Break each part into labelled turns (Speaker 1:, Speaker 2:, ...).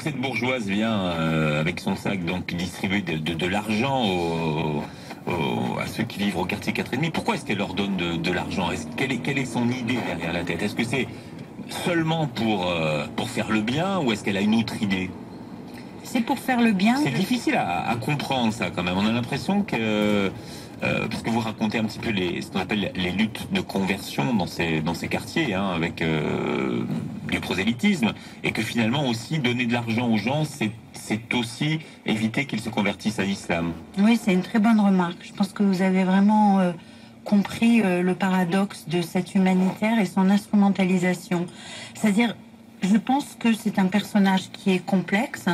Speaker 1: cette bourgeoise vient avec son sac donc distribuer de l'argent à ceux qui vivent au quartier 4,5, pourquoi est-ce qu'elle leur donne de l'argent? Quelle est son idée derrière la tête? Est-ce que c'est seulement pour faire le bien, ou est-ce qu'elle a une autre idée?
Speaker 2: C'est pour faire le bien.
Speaker 1: C'est difficile à comprendre ça quand même. On a l'impression que, parce que vous racontez un petit peu ce qu'on appelle les luttes de conversion dans ces quartiers, hein, avec du prosélytisme, et que finalement aussi donner de l'argent aux gens, c'est aussi éviter qu'ils se convertissent à l'islam.
Speaker 2: Oui, c'est une très bonne remarque. Je pense que vous avez vraiment compris le paradoxe de cet humanitaire et son instrumentalisation. C'est-à-dire, je pense que c'est un personnage qui est complexe.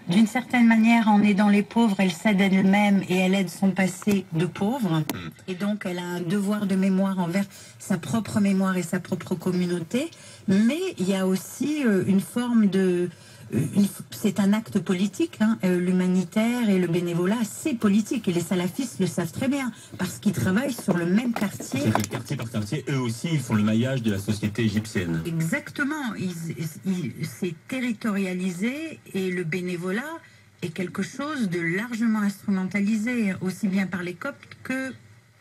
Speaker 2: D'une certaine manière, en aidant les pauvres, elle s'aide elle-même et elle aide son passé de pauvre. Et donc, elle a un devoir de mémoire envers sa propre mémoire et sa propre communauté. Mais il y a aussi une forme de... c'est un acte politique, hein. L'humanitaire et le bénévolat, c'est politique. Et les salafistes le savent très bien, parce qu'ils travaillent sur le même quartier.
Speaker 1: C'est que quartier par quartier, eux aussi, ils font le maillage de la société égyptienne.
Speaker 2: Exactement. C'est territorialisé, et le bénévolat est quelque chose de largement instrumentalisé, aussi bien par les Coptes que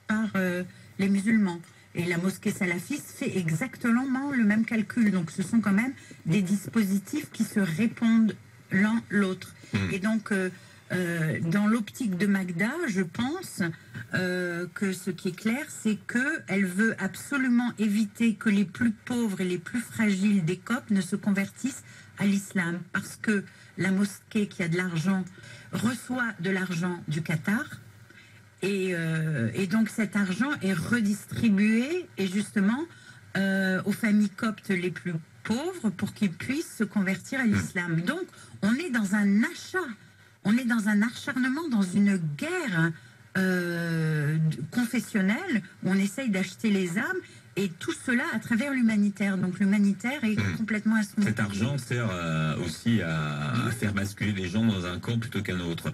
Speaker 2: par les musulmans. Et la mosquée salafiste fait exactement le même calcul. Donc ce sont quand même des dispositifs qui se répondent l'un l'autre. Et donc, dans l'optique de Magda, je pense que ce qui est clair, c'est qu'elle veut absolument éviter que les plus pauvres et les plus fragiles des Coptes ne se convertissent à l'islam. Parce que la mosquée qui a de l'argent reçoit de l'argent du Qatar. Et donc cet argent est redistribué et justement aux familles coptes les plus pauvres pour qu'ils puissent se convertir à l'islam. Donc on est dans un achat, on est dans un acharnement, dans une guerre confessionnelle où on essaye d'acheter les âmes, et tout cela à travers l'humanitaire. Donc l'humanitaire est complètement instrumentalisé.
Speaker 1: Cet argent sert aussi à faire basculer les gens dans un camp plutôt qu'un autre.